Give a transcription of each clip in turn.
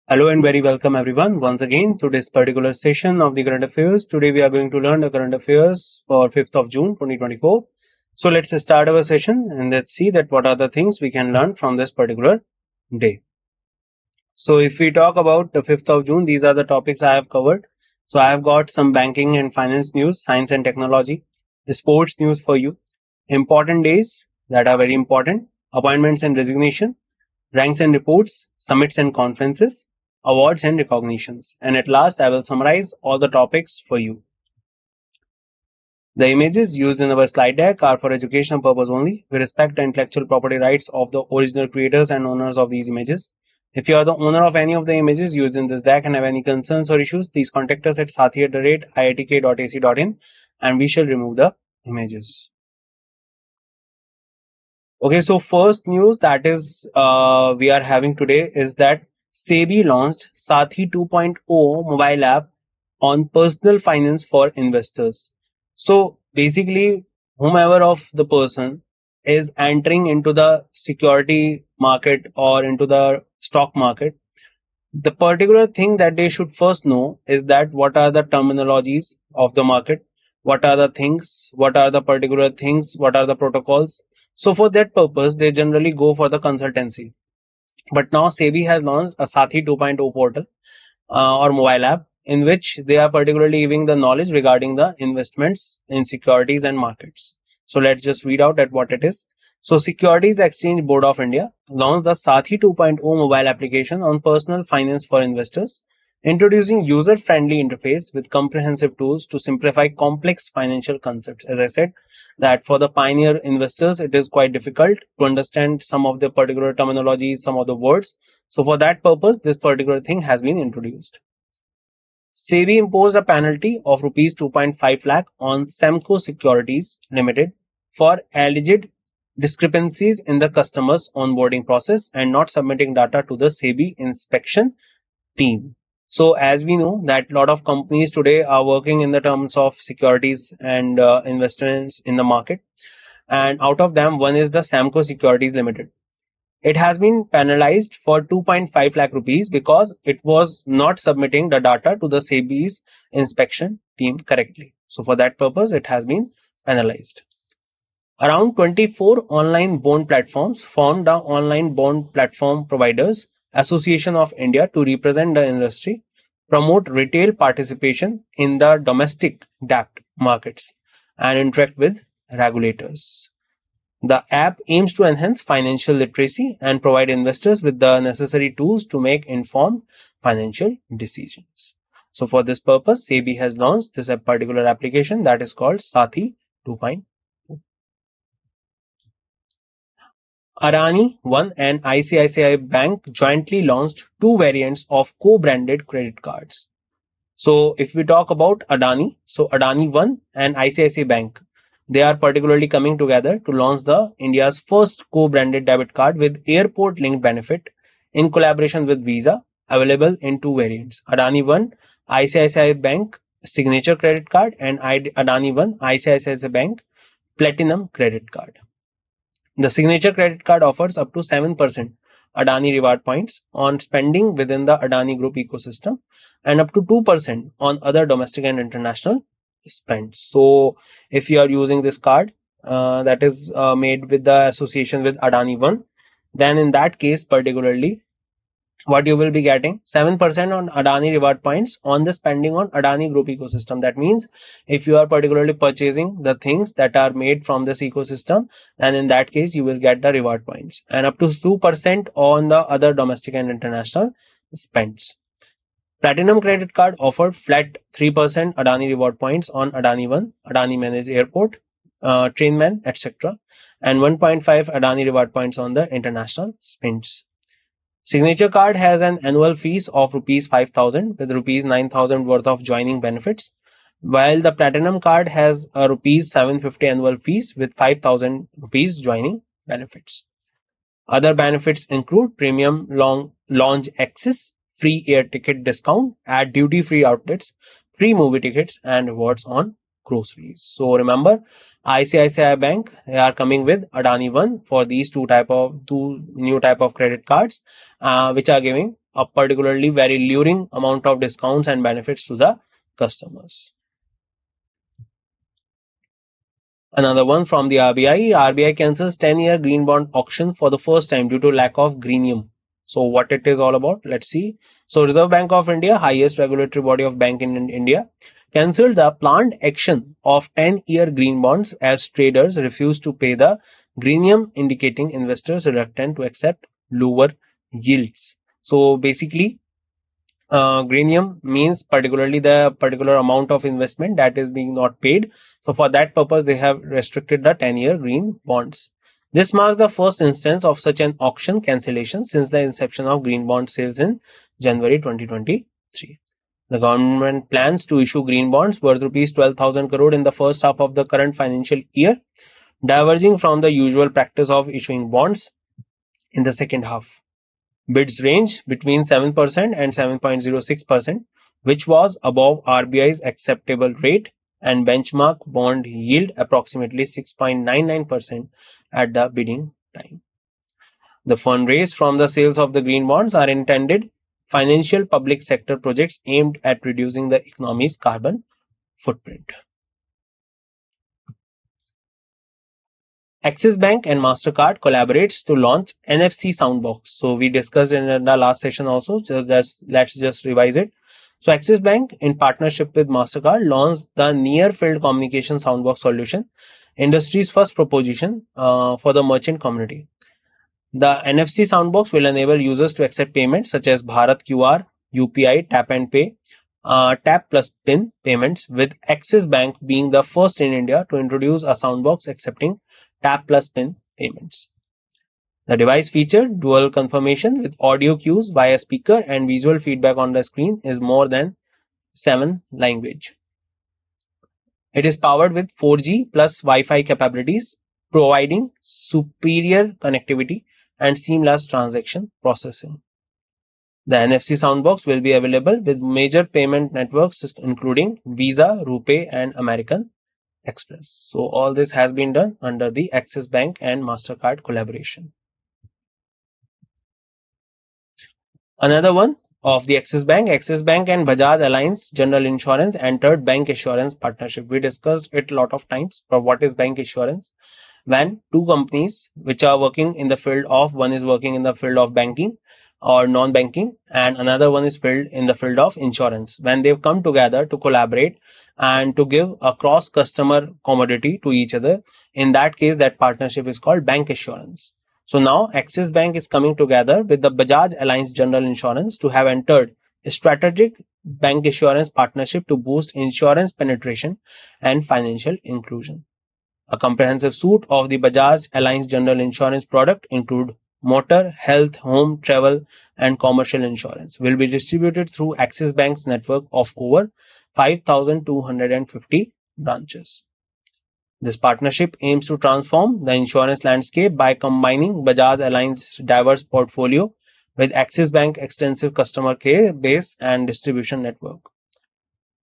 Hello and very welcome everyone once again to this particular session of the current affairs. Today we are going to learn the current affairs for 5th of June 2024. So let's start our session and let's see that what are the things we can learn from this particular day. So if we talk about the 5th of June, these are the topics I have covered. So I have got some banking and finance news, science and technology, sports news for you, important days that are very important, appointments and resignation, ranks and reports, summits and conferences, awards and recognitions. And at last, I will summarize all the topics for you. The images used in our slide deck are for educational purpose only. We respect the intellectual property rights of the original creators and owners of these images. If you are the owner of any of the images used in this deck and have any concerns or issues, please contact us at sathi@iitk.ac.in and we shall remove the images. Okay, so first news that is we are having today is that SEBI launched Sathi 2.0 mobile app on personal finance for investors. So basically, whomever of the person is entering into the security market or into the stock market, the particular thing that they should first know is that what are the terminologies of the market, what are the things, what are the particular things, what are the protocols. So for that purpose, they generally go for the consultancy. But now SEBI has launched a Sathi 2.0 portal or mobile app in which they are particularly giving the knowledge regarding the investments in securities and markets. So let's just read out at what it is. So Securities Exchange Board of India launched the Sathi 2.0 mobile application on personal finance for investors, introducing user-friendly interface with comprehensive tools to simplify complex financial concepts. As I said, that for the pioneer investors, it is quite difficult to understand some of the particular terminologies, some of the words. So for that purpose, this particular thing has been introduced. SEBI imposed a penalty of rupees 2.5 lakh on Semco Securities Limited for alleged discrepancies in the customer's onboarding process and not submitting data to the SEBI inspection team. So as we know that a lot of companies today are working in the terms of securities and investments in the market, and out of them one is the Samco Securities Limited. It has been penalized for 2.5 lakh rupees because it was not submitting the data to the SEBI's inspection team correctly. So for that purpose, it has been penalized. Around 24 online bond platforms formed the Online Bond Platform Providers Association of India to represent the industry, promote retail participation in the domestic debt markets, and interact with regulators. The app aims to enhance financial literacy and provide investors with the necessary tools to make informed financial decisions. So for this purpose, SEBI has launched this particular application that is called Sathi 2.0. Adani One and ICICI Bank jointly launched two variants of co-branded credit cards. So if we talk about Adani, so Adani One and ICICI Bank, they are particularly coming together to launch the India's first co-branded debit card with airport linked benefit in collaboration with Visa, available in two variants: Adani One ICICI Bank Signature Credit Card and Adani One ICICI Bank Platinum Credit Card. The Signature Credit Card offers up to 7% Adani reward points on spending within the Adani Group ecosystem and up to 2% on other domestic and international spend. So if you are using this card that is made with the association with Adani One, then in that case particularly what you will be getting 7% on Adani reward points on the spending on Adani Group ecosystem. That means if you are particularly purchasing the things that are made from this ecosystem, then in that case you will get the reward points, and up to 2% on the other domestic and international spends. Platinum credit card offered flat 3% Adani reward points on Adani One, Adani Managed Airport, Trainman, etc., and 1.5 Adani reward points on the international spends. Signature card has an annual fees of rupees 5,000 with rupees 9,000 worth of joining benefits, while the Platinum card has a rupees 750 annual fees with 5,000 rupees joining benefits. Other benefits include premium lounge access, free air ticket discount at duty-free outlets, free movie tickets, and rewards on groceries. So remember, ICICI Bank, they are coming with Adani One for these two new type of credit cards, which are giving a particularly very luring amount of discounts and benefits to the customers. Another one from the RBI. RBI cancels 10-year green bond auction for the first time due to lack of greenium. So what it is all about? Let's see. So Reserve Bank of India, highest regulatory body of bank in India, cancelled the planned action of 10-year green bonds as traders refused to pay the greenium, indicating investors reluctant to accept lower yields. So basically, greenium means particularly the particular amount of investment that is being not paid. So for that purpose, they have restricted the 10-year green bonds. This marks the first instance of such an auction cancellation since the inception of green bond sales in January 2023. The government plans to issue green bonds worth rupees 12,000 crore in the first half of the current financial year, diverging from the usual practice of issuing bonds in the second half. Bids range between 7% and 7.06%, which was above RBI's acceptable rate and benchmark bond yield approximately 6.99% at the bidding time. The fund raised from the sales of the green bonds are intended financial public sector projects aimed at reducing the economy's carbon footprint. Axis Bank and MasterCard collaborates to launch NFC Soundbox. So we discussed in the last session also, so let's just revise it. So Axis Bank, in partnership with MasterCard, launched the Near Field Communication Soundbox solution, industry's first proposition for the merchant community. The NFC Soundbox will enable users to accept payments such as Bharat QR, UPI, Tap and Pay, Tap plus PIN payments, with Axis Bank being the first in India to introduce a soundbox accepting Tap plus PIN payments. The device featured dual confirmation with audio cues via speaker and visual feedback on the screen is more than 7 language. It is powered with 4G plus Wi-Fi capabilities, providing superior connectivity and seamless transaction processing. The NFC Soundbox will be available with major payment networks including Visa, RuPay and American Express. So all this has been done under the Axis Bank and MasterCard collaboration. Another one of the Axis Bank and Bajaj Alliance General Insurance entered bank assurance partnership. We discussed it a lot of times, but what is bank assurance? When two companies which are working in the field of, one is working in the field of banking or non-banking and another one is filled in the field of insurance, when they've come together to collaborate and to give a cross customer commodity to each other, in that case that partnership is called bank assurance. So now Axis Bank is coming together with the Bajaj Alliance General Insurance to have entered a strategic bank assurance partnership to boost insurance penetration and financial inclusion. A comprehensive suite of the Bajaj Alliance General Insurance product include motor, health, home, travel and commercial insurance will be distributed through Axis Bank's network of over 5,250 branches. This partnership aims to transform the insurance landscape by combining Bajaj Alliance's diverse portfolio with Axis Bank extensive customer base and distribution network.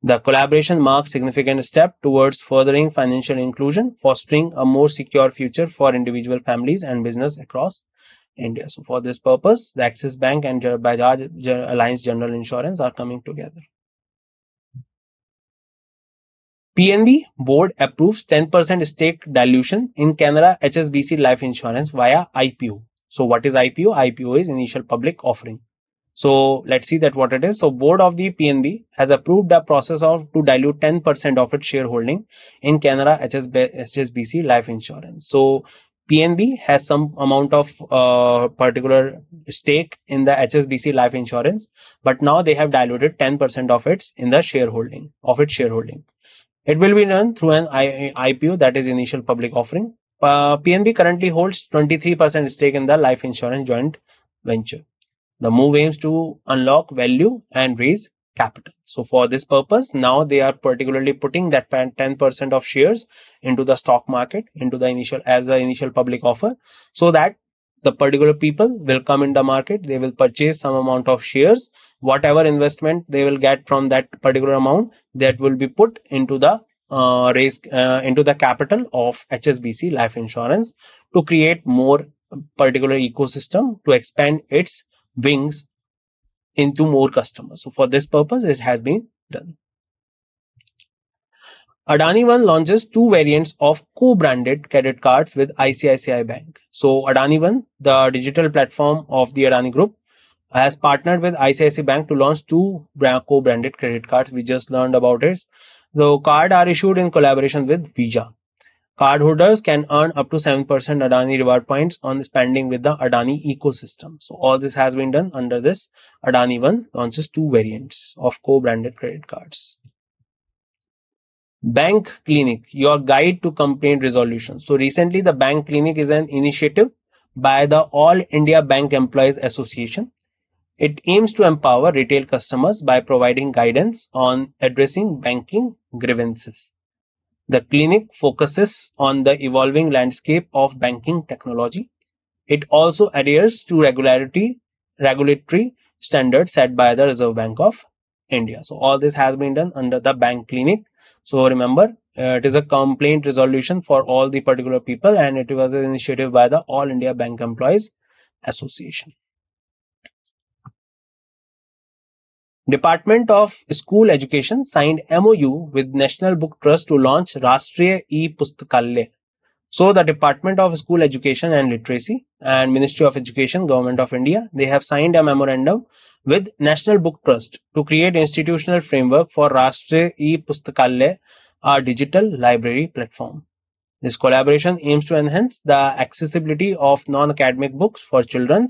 The collaboration marks a significant step towards furthering financial inclusion, fostering a more secure future for individual families and business across India. So for this purpose, the Axis Bank and Bajaj Alliance General Insurance are coming together. PNB board approves 10% stake dilution in Canara HSBC Life Insurance via IPO. So what is IPO? IPO is initial public offering. So let's see that what it is. So board of the PNB has approved the process of to dilute 10% of its shareholding in Canara HSBC Life Insurance. So PNB has some amount of particular stake in the HSBC Life Insurance, but now they have diluted 10% of its in the shareholding of its shareholding. It will be done through an IPO, that is initial public offering. PNB currently holds 23% stake in the life insurance joint venture. The move aims to unlock value and raise capital. So for this purpose, now they are particularly putting that 10% of shares into the stock market, into the initial public offer, so that the particular people will come in the market, they will purchase some amount of shares, whatever investment they will get from that particular amount, that will be put into the raise into the capital of HSBC Life Insurance to create more particular ecosystem to expand its wings into more customers. So for this purpose, it has been done. Adani One launches two variants of co-branded credit cards with ICICI Bank. So Adani One, the digital platform of the Adani Group, has partnered with ICICI Bank to launch two co-branded credit cards. We just learned about it. The cards are issued in collaboration with Visa. Cardholders can earn up to 7% Adani reward points on spending with the Adani ecosystem. So all this has been done under this. Adani One launches two variants of co-branded credit cards. Bank Clinic, your guide to complaint resolution. So recently the Bank Clinic is an initiative by the All India Bank Employees Association. It aims to empower retail customers by providing guidance on addressing banking grievances. The clinic focuses on the evolving landscape of banking technology. It also adheres to regulatory standards set by the Reserve Bank of India. So all this has been done under the Bank Clinic. So remember, it is a complaint resolution for all the particular people, and it was an initiative by the All India Bank Employees Association. Department of School Education signed MOU with National Book Trust to launch Rashtriya E-Pustakalaya. So the Department of School Education and Literacy and Ministry of Education, Government of India, they have signed a memorandum with National Book Trust to create institutional framework for Rashtriya E-Pustakalaya, a digital library platform. This collaboration aims to enhance the accessibility of non-academic books for children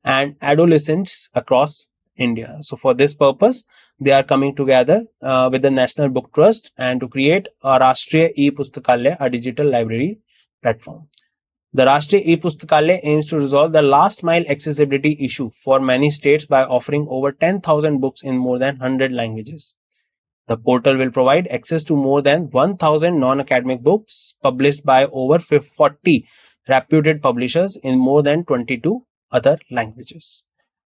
and adolescents across India. So for this purpose, they are coming together with the National Book Trust and to create a Rashtriya E-Pustakalaya, a digital library platform. The Rashtriya E-Pustakalaya aims to resolve the last mile accessibility issue for many states by offering over 10,000 books in more than 100 languages. The portal will provide access to more than 1,000 non-academic books published by over 40 reputed publishers in more than 22 other languages,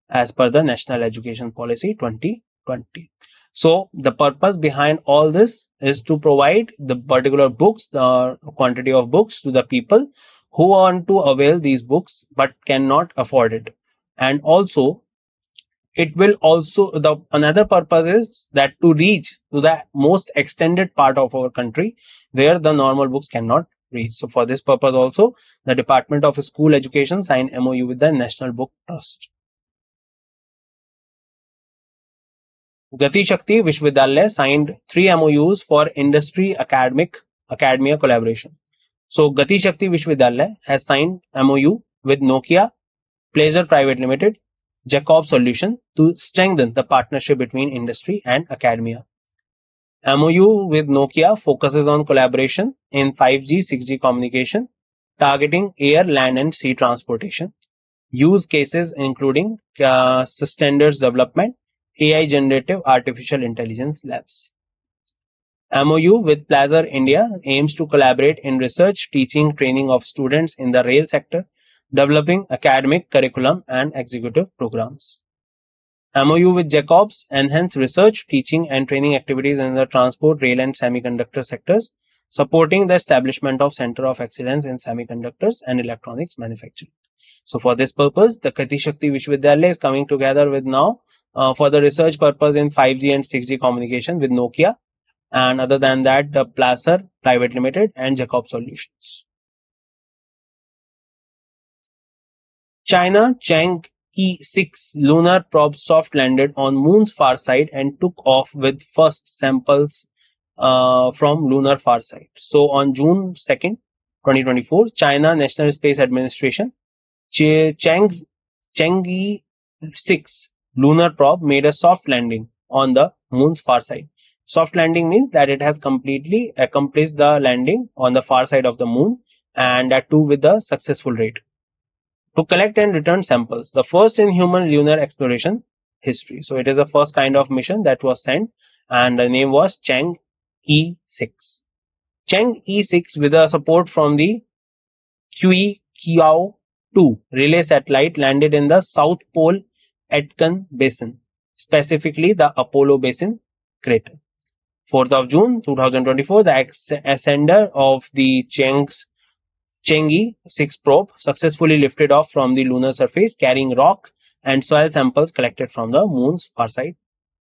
as per the National Education Policy 2020. So the purpose behind all this is to provide the particular books, the quantity of books to the people who want to avail these books but cannot afford it. And also it will also, the another purpose is that to reach to the most extended part of our country where the normal books cannot reach. So for this purpose also, the Department of School Education signed MOU with the National Book Trust. Gati Shakti Vishwavidyalaya signed 3 MOUs for industry academia collaboration. So Gati Shakti Vishwavidyalaya has signed MOU with Nokia, Pleasure Private Limited, Jacob Solution to strengthen the partnership between industry and academia. MOU with Nokia focuses on collaboration in 5G, 6G communication, targeting air, land and sea transportation. Use cases including standards development, AI generative artificial intelligence labs. MOU with Plaza India aims to collaborate in research, teaching, training of students in the rail sector, developing academic curriculum and executive programs. MOU with Jacobs enhance research, teaching and training activities in the transport, rail and semiconductor sectors, supporting the establishment of Center of Excellence in Semiconductors and Electronics Manufacturing. So for this purpose, the Gati Shakti Vishwavidyalaya is coming together with now for the research purpose in 5G and 6G communication with Nokia, and other than that, the Placer Private Limited and Jacob Solutions. China Chang'e-6 lunar probe soft landed on moon's far side and took off with first samples from lunar far side. So on June 2nd, 2024, China National Space Administration Chang'e 6 lunar probe made a soft landing on the moon's far side. Soft landing means that it has completely accomplished the landing on the far side of the moon, and that too with a successful rate, to collect and return samples. The first in human lunar exploration history. So it is the first kind of mission that was sent, and the name was Chang'e 6. Chang'e 6 with the support from the Kiao 2 relay satellite landed in the South Pole Aitken Basin, specifically the Apollo Basin crater. 4th of June 2024, the ascender of the Chang'e 6 probe successfully lifted off from the lunar surface, carrying rock and soil samples collected from the moon's far side.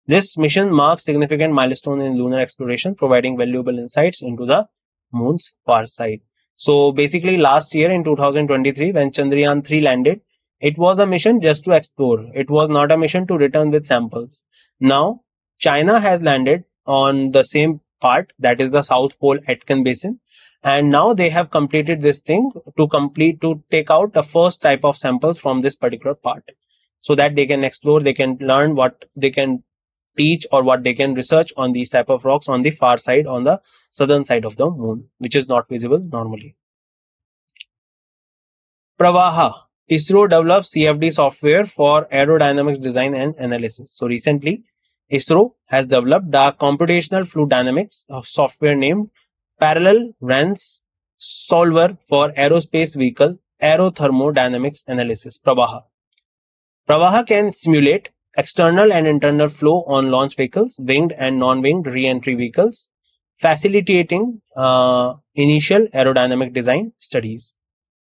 This mission marks significant milestone in lunar exploration, providing valuable insights into the moon's far side. So basically, last year in 2023, when Chandrayaan 3 landed, it was a mission just to explore. It was not a mission to return with samples. Now, China has landed on the same part, that is the South Pole Aitken Basin, and now they have completed this thing to take out the first type of samples from this particular part, so that they can explore, they can learn what they can teach or what they can research on these type of rocks on the far side, on the southern side of the moon, which is not visible normally. Pravaha. ISRO develops CFD software for aerodynamics design and analysis. So recently, ISRO has developed the computational fluid dynamics software named Parallel Runs Solver for aerospace vehicle aerothermodynamics analysis. Pravaha. Pravaha can simulate external and internal flow on launch vehicles, winged and non-winged re-entry vehicles, facilitating initial aerodynamic design studies.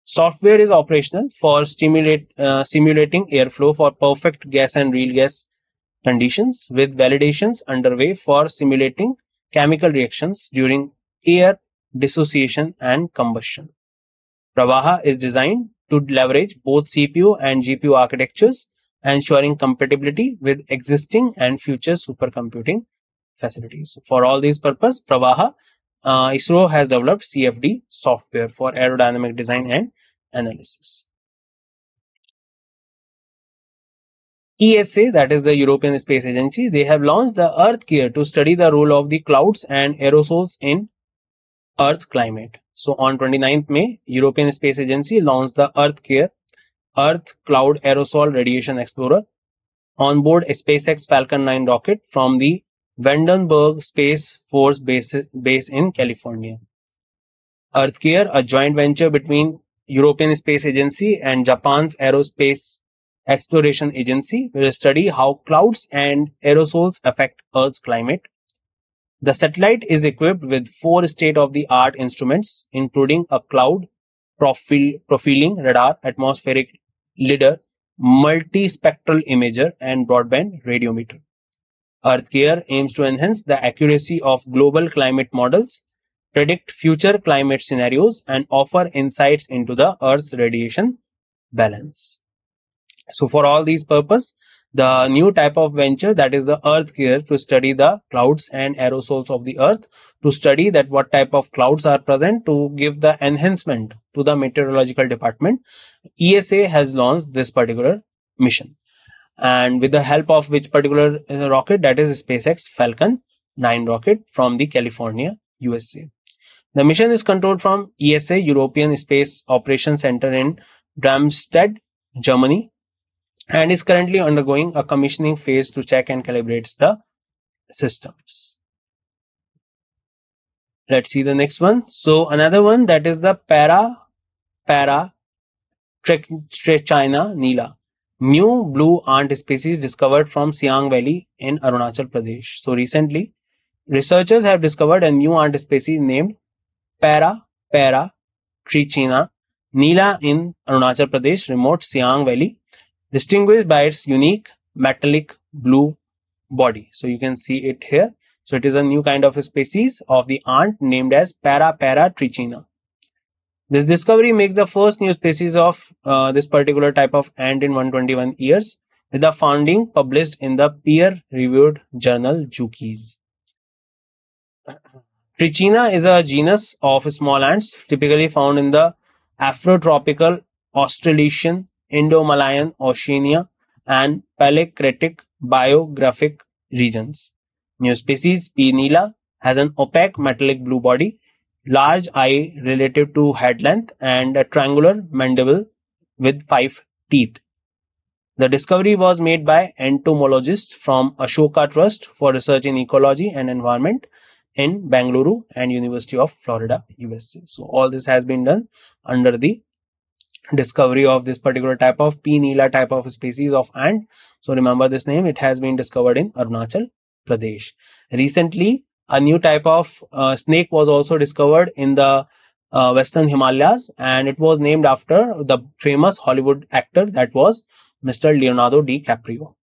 Software is operational for simulating airflow for perfect gas and real gas conditions, with validations underway for simulating chemical reactions during air dissociation and combustion. Pravaha is designed to leverage both CPU and GPU architectures, ensuring compatibility with existing and future supercomputing facilities. For all these purposes, Pravaha, ISRO has developed CFD software for aerodynamic design and analysis. ESA, that is the European Space Agency, they have launched the Earth Care to study the role of the clouds and aerosols in Earth's climate. So on 29th May, European Space Agency launched the Earth Care, Earth Cloud Aerosol Radiation Explorer, on board a SpaceX Falcon 9 rocket from the Vandenberg Space Force base in California. EarthCare, a joint venture between European Space Agency and Japan's Aerospace Exploration Agency, will study how clouds and aerosols affect Earth's climate. The satellite is equipped with 4 state-of-the-art instruments, including a cloud profiling radar, atmospheric lidar, multispectral imager, and broadband radiometer. EarthCare aims to enhance the accuracy of global climate models, predict future climate scenarios, and offer insights into the Earth's radiation balance. So for all these purposes, the new type of venture, that is the EarthCare, to study the clouds and aerosols of the Earth, to study that what type of clouds are present, to give the enhancement to the meteorological department. ESA has launched this particular mission, and with the help of which particular rocket, that is SpaceX Falcon 9 rocket from the California, USA. The mission is controlled from ESA, European Space Operations Center in Darmstadt, Germany, and is currently undergoing a commissioning phase to check and calibrate the systems. Let's see the next one. So another one, that is the Para Trichina Nila, new blue ant species discovered from Siang Valley in Arunachal Pradesh. So recently, researchers have discovered a new ant species named Para Trichina Nila in Arunachal Pradesh, remote Siang Valley, distinguished by its unique metallic blue body. So you can see it here. So it is a new kind of a species of the ant named as Para Trichina. This discovery makes the first new species of this particular type of ant in 121 years, with the finding published in the peer-reviewed journal Jukis. Trichina is a genus of small ants typically found in the Afrotropical, Australasian, Indo-Malayan, Oceania, and Palearctic biographic regions. New species P. nila has an opaque metallic blue body, large eye relative to head length, and a triangular mandible with 5 teeth. The discovery was made by entomologists from Ashoka Trust for Research in Ecology and Environment in Bangalore and University of Florida, USA. So all this has been done under the discovery of this particular type of P. nila type of species of ant. So remember this name, it has been discovered in Arunachal Pradesh. Recently, A new type of snake was also discovered in the Western Himalayas, and it was named after the famous Hollywood actor that was Mr. Leonardo DiCaprio.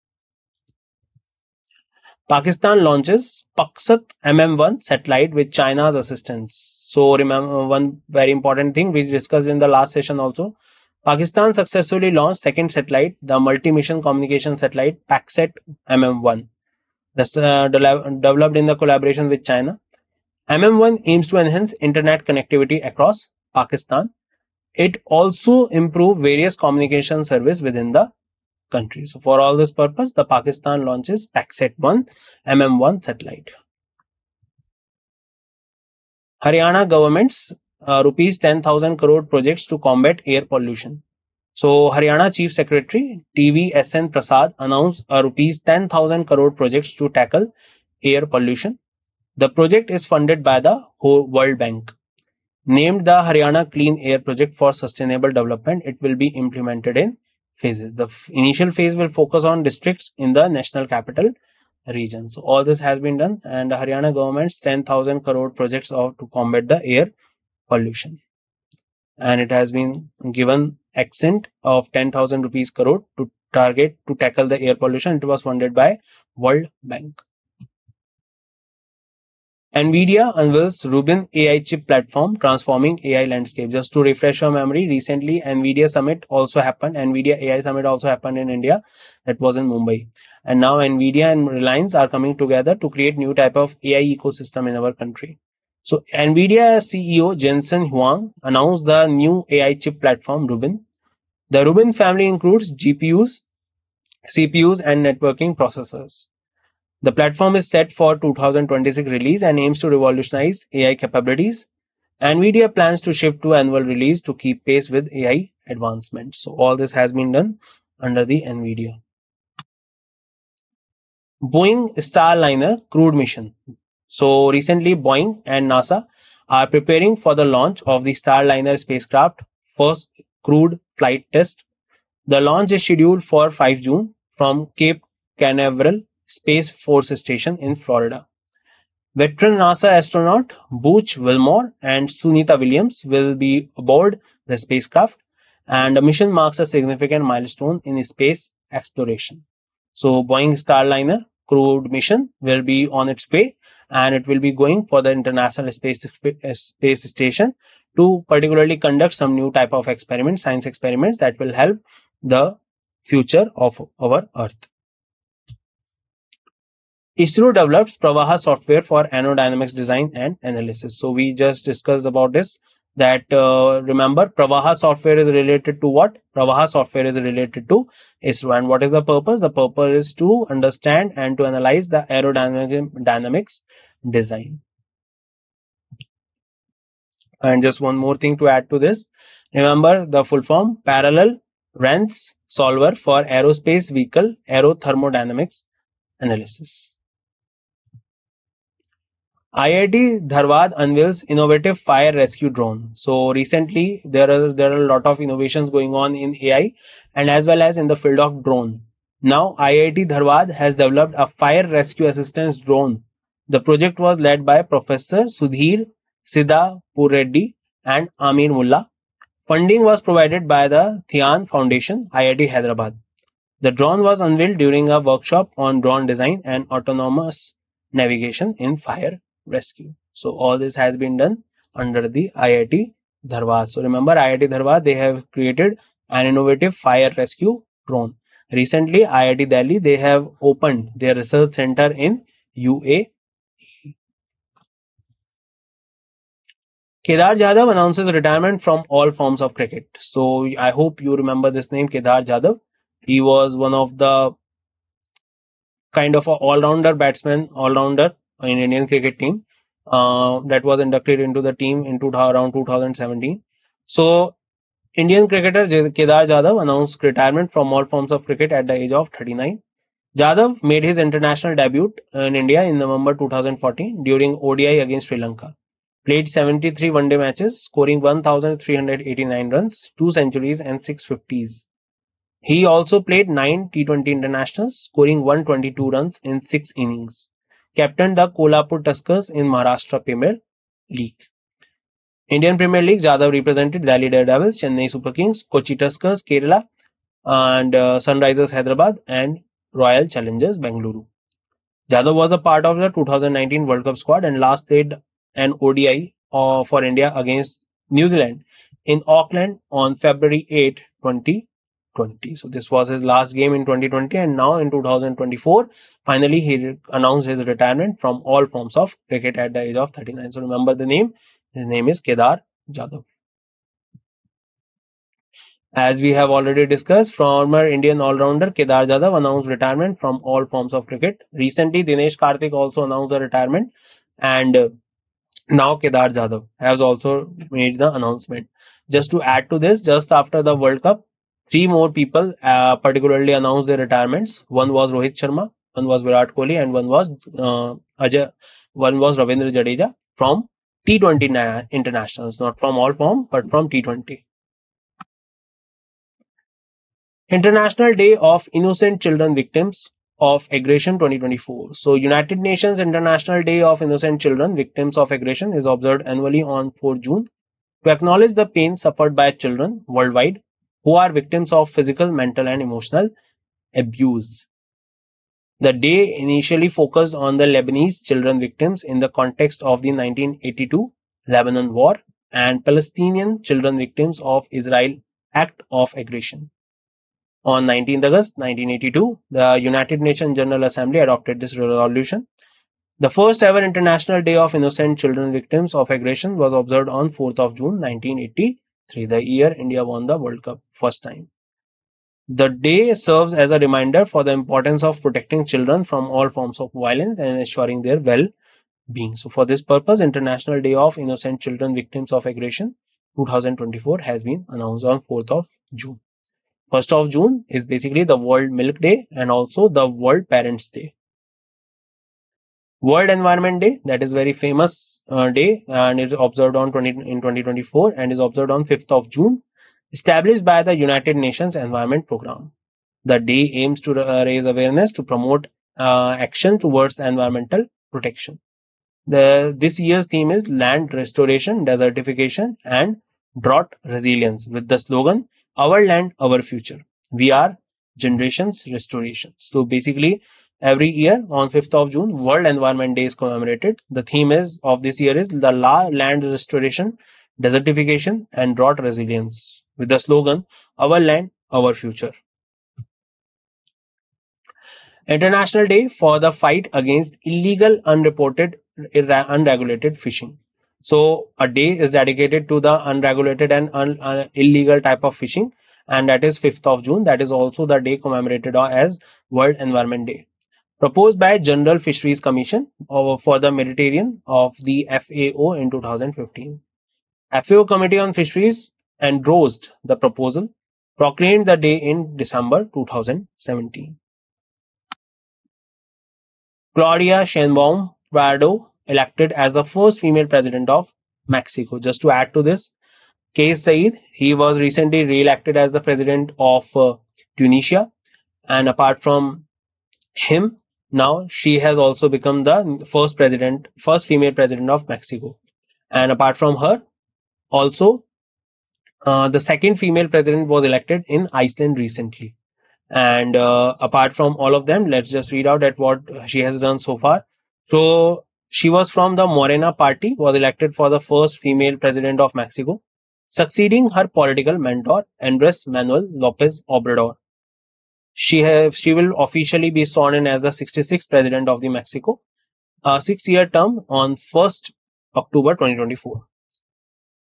Pakistan launches Paksat MM1 satellite with China's assistance. So remember one very important thing we discussed in the last session also. Pakistan successfully launched second satellite, the multi-mission communication satellite PACSAT MM1. This developed in the collaboration with China. MM1 aims to enhance internet connectivity across Pakistan. It also improve various communication service within the country. So for all this purpose, the Pakistan launches PACSAT-1 MM1 satellite. Haryana government's rupees 10,000 crore projects to combat air pollution. So Haryana Chief Secretary TVSN Prasad announced a rupees 10,000 crore projects to tackle air pollution. The project is funded by the World Bank. Named the Haryana Clean Air Project for Sustainable Development, it will be implemented in phases. The initial phase will focus on districts in the national capital region. So all this has been done, and the Haryana government's 10,000 crore projects are to combat the air pollution. And it has been given accent of 10,000 rupees crore to target to tackle the air pollution. It was funded by World Bank. NVIDIA unveils Rubin AI chip platform transforming AI landscape. Just to refresh your memory, recently NVIDIA Summit also happened. NVIDIA AI Summit also happened in India. That was in Mumbai. And now NVIDIA and Reliance are coming together to create new type of AI ecosystem in our country. So NVIDIA CEO Jensen Huang announced the new AI chip platform Rubin. The Rubin family includes GPUs, CPUs, and networking processors. The platform is set for 2026 release and aims to revolutionize AI capabilities. NVIDIA plans to shift to annual release to keep pace with AI advancements. So all this has been done under the NVIDIA. Boeing Starliner crewed mission. So recently Boeing and NASA are preparing for the launch of the Starliner spacecraft first crewed flight test. The launch is scheduled for 5 June from Cape Canaveral Space Force Station in Florida. Veteran NASA astronaut Butch Wilmore and Sunita Williams will be aboard the spacecraft, and the mission marks a significant milestone in space exploration. So Boeing Starliner crewed mission will be on its way, and it will be going for the International Space Station to particularly conduct some new type of experiments, science experiments that will help the future of our Earth. ISRO develops Pravaha software for aerodynamics design and analysis. So we just discussed about this. That remember, Pravaha software is related to what? Pravaha software is related to ISRO. And what is the purpose? The purpose is to understand and to analyze the aerodynamics design. And just one more thing to add to this. Remember the full form, Parallel Rance Solver for Aerospace Vehicle Aerothermodynamics Analysis. IIT Dharwad unveils innovative fire rescue drone. So recently there are a lot of innovations going on in AI and as well as in the field of drone. Now IIT Dharwad has developed a fire rescue assistance drone. The project was led by Professor Sudhir Siddhapurreddy and Amir Mullah. Funding was provided by the Dhyan Foundation, IIT Hyderabad. The drone was unveiled during a workshop on drone design and autonomous navigation in fire rescue. So all this has been done under the IIT Dharwad. So remember IIT Dharwad, they have created an innovative fire rescue drone. Recently IIT Delhi, they have opened their research center in UAE. Kedar Jadhav announces retirement from all forms of cricket. So I hope you remember this name, Kedar Jadhav. He was one of the kind of a all-rounder batsman, all-rounder in Indian cricket team that was inducted into the team in around 2017. So Indian cricketer Kedar Jadhav announced retirement from all forms of cricket at the age of 39. Jadhav made his international debut in India in November 2014 during ODI against Sri Lanka. Played 73 one-day matches, scoring 1,389 runs, 2 centuries and 6 50s. He also played 9 T20 internationals, scoring 122 runs in 6 innings. captained the Kolhapur Tuskers in Maharashtra Premier League. Indian Premier League, Jadhav represented Delhi Daredevils, Chennai Super Kings, Kochi Tuskers, Kerala, and Sunrisers Hyderabad and Royal Challengers Bengaluru. Jadhav was a part of the 2019 World Cup squad and last played an ODI for India against New Zealand in Auckland on February 8, 2020. So this was his last game in 2020, and now in 2024, finally he announced his retirement from all forms of cricket at the age of 39. So remember the name. His name is Kedar Jadhav. As we have already discussed, former Indian all-rounder Kedar Jadhav announced retirement from all forms of cricket. Recently, Dinesh Karthik also announced the retirement, and now Kedar Jadhav has also made the announcement. Just to add to this, just after the World Cup, three more people particularly announced their retirements. One was Rohit Sharma, one was Virat Kohli, and one was Ravindra Jadeja from T20 internationals, not from all form, but from T20. International Day of Innocent Children Victims of Aggression 2024. So, United Nations International Day of Innocent Children Victims of Aggression is observed annually on 4 June to acknowledge the pain suffered by children worldwide who are victims of physical, mental, and emotional abuse. The day initially focused on the Lebanese children victims in the context of the 1982 Lebanon War and Palestinian children victims of Israel act of aggression. On 19th August 1982, the United Nations General Assembly adopted this resolution. The first ever International Day of Innocent Children Victims of Aggression was observed on 4th of June 1983, the year India won the World Cup first time. The day serves as a reminder for the importance of protecting children from all forms of violence and ensuring their well-being. So for this purpose, International Day of Innocent Children Victims of Aggression 2024 has been announced on 4th of June. 1st of June is basically the World Milk Day and also the World Parents Day. World Environment Day, that is very famous day, and is observed in 2024 and is observed on 5th of June, established by the United Nations Environment Programme. The day aims to raise awareness to promote action towards environmental protection. This year's theme is land restoration, desertification, and drought resilience with the slogan, Our Land, Our Future. We are Generations Restoration. So basically, every year on 5th of June, World Environment Day is commemorated. The theme of this year is the land restoration, desertification, and drought resilience with the slogan, Our Land, Our Future. International Day for the fight against illegal, unregulated fishing. So a day is dedicated to the unregulated and illegal type of fishing, and that is 5th of June. That is also the day commemorated as World Environment Day. Proposed by General Fisheries Commission for the Mediterranean of the FAO in 2015. FAO Committee on Fisheries endorsed the proposal, proclaimed the day in December 2017. Claudia Sheinbaum Pardo elected as the first female president of Mexico. Just to add to this, Kais Saied, he was recently re-elected as the president of Tunisia, and apart from him, now she has also become the first female president of Mexico. And apart from her, also the second female president was elected in Iceland recently. And apart from all of them, let's just read out at what she has done so far. So she was from the Morena party, was elected for the first female president of Mexico, succeeding her political mentor, Andres Manuel Lopez Obrador. She will officially be sworn in as the 66th president of the Mexico, a 6-year term on 1st October 2024.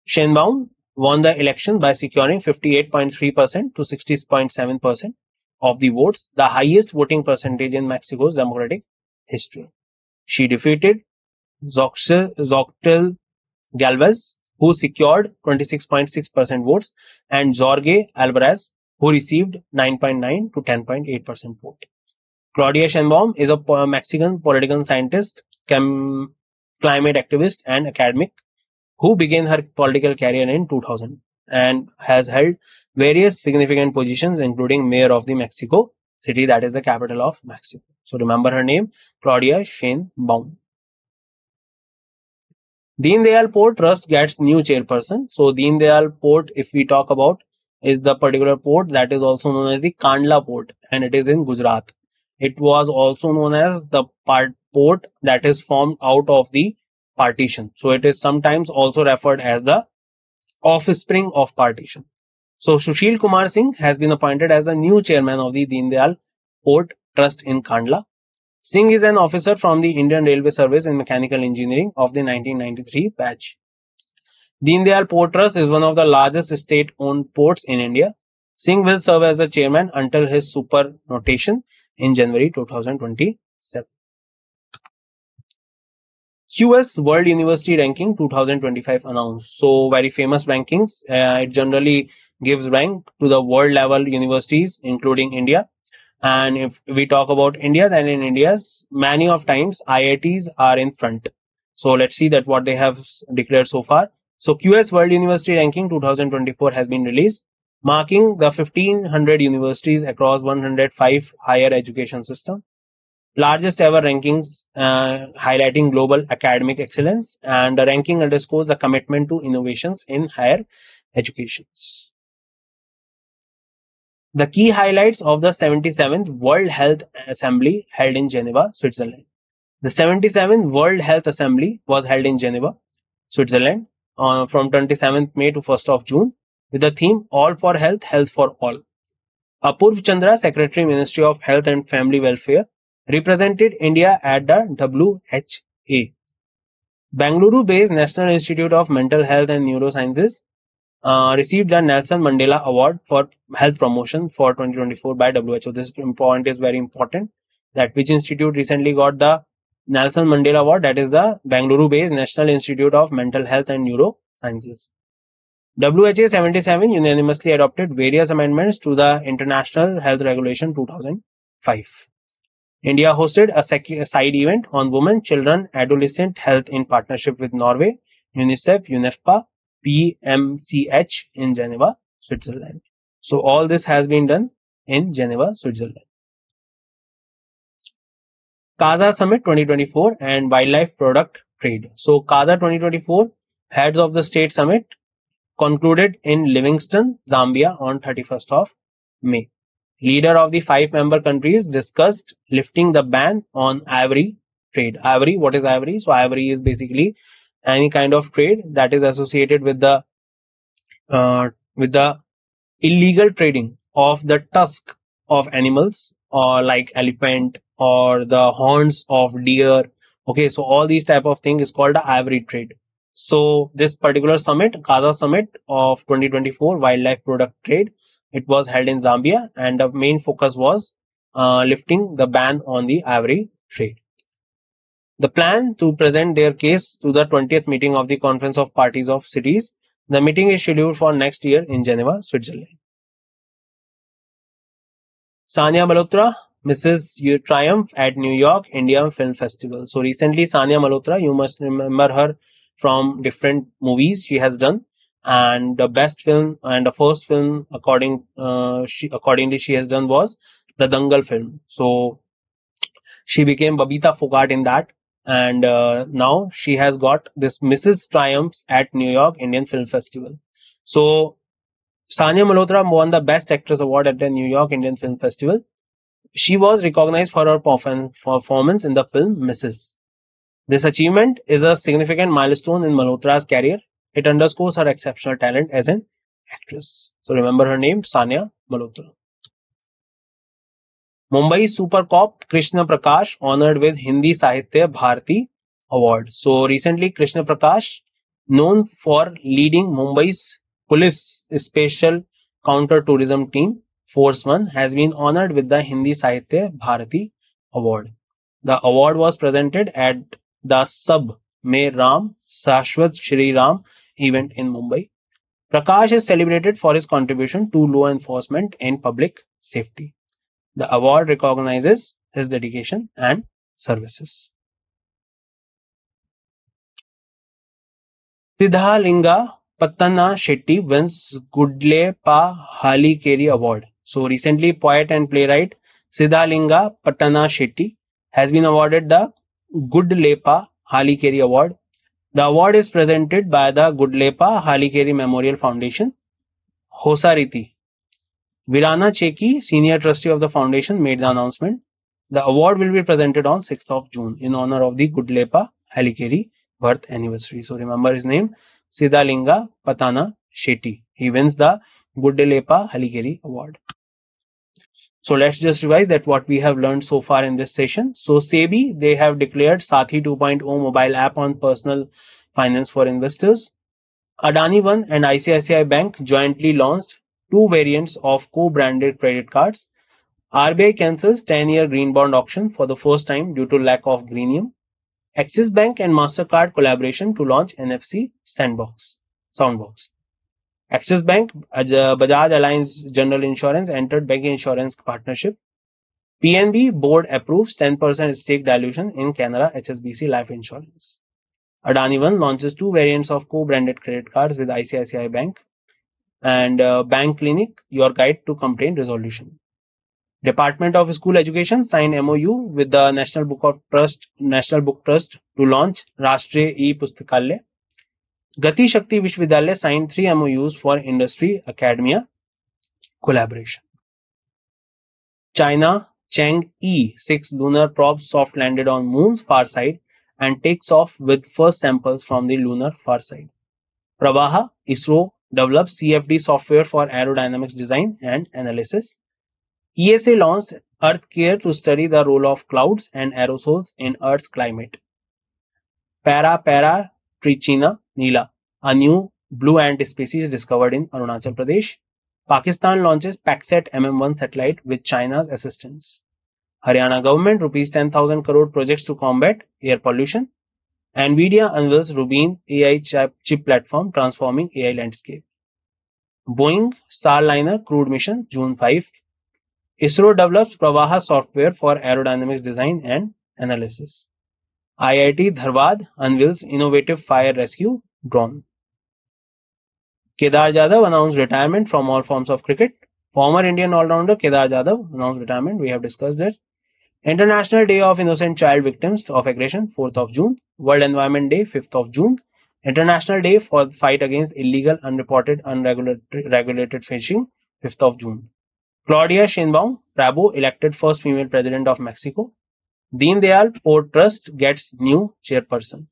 Sheinbaum won the election by securing 58.3% to 60.7% of the votes, the highest voting percentage in Mexico's democratic history. She defeated Xochitl Galvez, who secured 26.6% votes, and Jorge Alvarez, who received 9.9 to 10.8% vote. Claudia Sheinbaum is a Mexican political scientist, climate activist, and academic who began her political career in 2000 and has held various significant positions, including mayor of the Mexico city that is the capital of Mexico. So remember her name, Claudia Sheinbaum. Deen Dayal Port Trust gets new chairperson. So Deen Dayal Port, if we talk about, is the particular port that is also known as the Kandla Port, and it is in Gujarat. It was also known as the port that is formed out of the partition. So it is sometimes also referred as the offspring of partition. So Sushil Kumar Singh has been appointed as the new chairman of the Deen Dayal Port Trust in Kandla. Singh is an officer from the Indian Railway Service in Mechanical Engineering of the 1993 batch. Deen Dayal Port Trust is one of the largest state-owned ports in India. Singh will serve as the chairman until his superannuation in January 2027. QS World University Ranking 2025 announced. So very famous rankings. It generally gives rank to the world level universities, including India. And if we talk about India, then in India's many of times IITs are in front. So let's see that what they have declared so far. So QS World University Ranking 2024 has been released, marking the 1500 universities across 105 higher education system. Largest ever rankings highlighting global academic excellence, and the ranking underscores the commitment to innovations in higher education. The key highlights of the 77th World Health Assembly held in Geneva, Switzerland. The 77th World Health Assembly was held in Geneva, Switzerland from 27th May to 1st of June with the theme All for Health, Health for All. Apurv Chandra, Secretary Ministry of Health and Family Welfare, represented India at the WHA. Bangalore-based National Institute of Mental Health and Neurosciences received the Nelson Mandela Award for Health Promotion for 2024 by WHO. This point is very important. That which institute recently got the Nelson Mandela Award? That is the Bangalore-based National Institute of Mental Health and Neurosciences. WHA 77 unanimously adopted various amendments to the International Health Regulation 2005. India hosted a side event on women, children, adolescent health in partnership with Norway, UNICEF, UNEFPA, PMCH in Geneva, Switzerland. So all this has been done in Geneva, Switzerland. CASA Summit 2024 and Wildlife Product Trade. So CASA 2024 Heads of the State Summit concluded in Livingston, Zambia on 31st of May. Leader of the 5 member countries discussed lifting the ban on ivory trade. Ivory, what is ivory? So ivory is basically any kind of trade that is associated with the illegal trading of the tusk of animals, or like elephant or the horns of deer. Okay, so all these type of thing is called the ivory trade. So this particular summit, CASA Summit of 2024 Wildlife Product Trade, it was held in Zambia, and the main focus was lifting the ban on the ivory trade. The plan to present their case to the 20th meeting of the Conference of Parties of Cities. The meeting is scheduled for next year in Geneva, Switzerland. Sania Malhotra, Mrs. Triumph at New York Indian Film Festival. So recently Sania Malhotra, you must remember her from different movies she has done, and the best film and the first film accordingly she has done was the Dangal film. So she became Babita Fogart in that, and now she has got this Mrs. Triumphs at New York Indian Film Festival. So Sania Malhotra won the Best Actress Award at the New York Indian Film Festival. She was recognized for her performance in the film Mrs. This achievement is a significant milestone in Malhotra's career. It underscores her exceptional talent as an actress. So remember her name, Sania Malhotra. Mumbai Super Cop Krishna Prakash honored with Hindi Sahitya Bharati Award. So recently Krishna Prakash, known for leading Mumbai's police special counter-tourism team, Force One, has been honored with the Hindi Sahitya Bharati Award. The award was presented at the Sab Mein Ram Shashwat Shri Ram event in Mumbai. Prakash is celebrated for his contribution to law enforcement and public safety. The award recognizes his dedication and services. Siddhalinga Pattana Shetty wins Gudle Pa Halikeri Award. So recently, poet and playwright Siddhalinga Patana Shetty has been awarded the Gudlepa Halikeri Award. The award is presented by the Gudlepa Halikeri Memorial Foundation. Hosariti. Virana Cheki, Senior Trustee of the Foundation, made the announcement. The award will be presented on 6th of June in honor of the Gudlepa Halikeri birth anniversary. So remember his name, Siddhalinga Patana Shetty. He wins the Gudlepa Halikeri Award. So let's just revise that what we have learned so far in this session. So SEBI, they have declared Sathi 2.0 mobile app on personal finance for investors. Adani One and ICICI Bank jointly launched two variants of co-branded credit cards. RBI cancels 10-year green bond auction for the first time due to lack of greenium. Axis Bank and MasterCard collaboration to launch NFC Soundbox. Axis Bank, Bajaj Alliance General Insurance entered banking insurance partnership. PNB board approves 10% stake dilution in Canara HSBC Life Insurance. Adani One launches two variants of co-branded credit cards with ICICI Bank. And Bank Clinic, your guide to complaint resolution. Department of School Education signed MOU with the National Book Trust to launch Rashtriya E-Pustakalaya. Gati Shakti Vishwavidyalaya signed 3 MOUs for industry academia collaboration. China Chang'e 6 lunar probe soft landed on moon's far side and takes off with first samples from the lunar far side. Pravaha, ISRO develops CFD software for aerodynamics design and analysis. ESA launched EarthCare to study the role of clouds and aerosols in Earth's climate. Para Trichina Nila, a new blue ant species discovered in Arunachal Pradesh. Pakistan launches PACSAT MM1 satellite with China's assistance. Haryana government rupees 10,000 crore projects to combat air pollution. NVIDIA unveils Rubin AI chip platform transforming AI landscape. Boeing Starliner crewed mission June 5. ISRO develops Pravaha software for aerodynamics design and analysis. IIT Dharwad unveils innovative fire rescue drone. Kedar Jadhav announced retirement from all forms of cricket. Former Indian all-rounder Kedar Jadhav announced retirement. We have discussed it. International Day of Innocent Child Victims of Aggression, 4th of June. World Environment Day, 5th of June. International Day for the Fight Against Illegal, Unreported, Unregulated Fishing, 5th of June. Claudia Sheinbaum Prabo elected first female president of Mexico. Deen Dayal Port Trust gets new chairperson.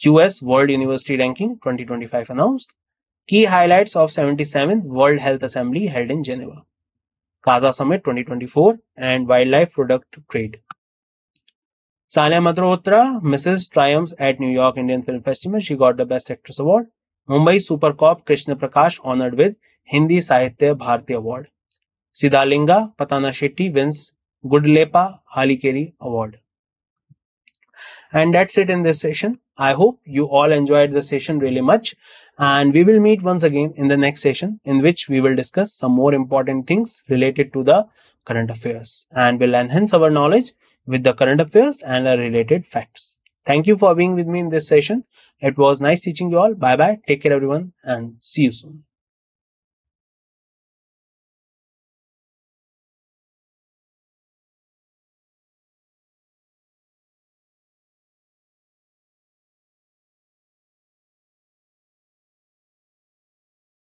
US World University Ranking 2025 announced. Key highlights of 77th World Health Assembly held in Geneva. Gaza Summit 2024 and Wildlife Product Trade. Sania Malhotra Mrs. Triumphs at New York Indian Film Festival. She got the Best Actress Award. Mumbai Super Cop Krishna Prakash honored with Hindi Sahitya Bharati Award. Siddhalinga Patana Shetty wins Gudlepa Halikeri Award. And that's it in this session. I hope you all enjoyed the session really much. And we will meet once again in the next session in which we will discuss some more important things related to the current affairs and will enhance our knowledge with the current affairs and related facts. Thank you for being with me in this session. It was nice teaching you all. Bye bye. Take care everyone and see you soon.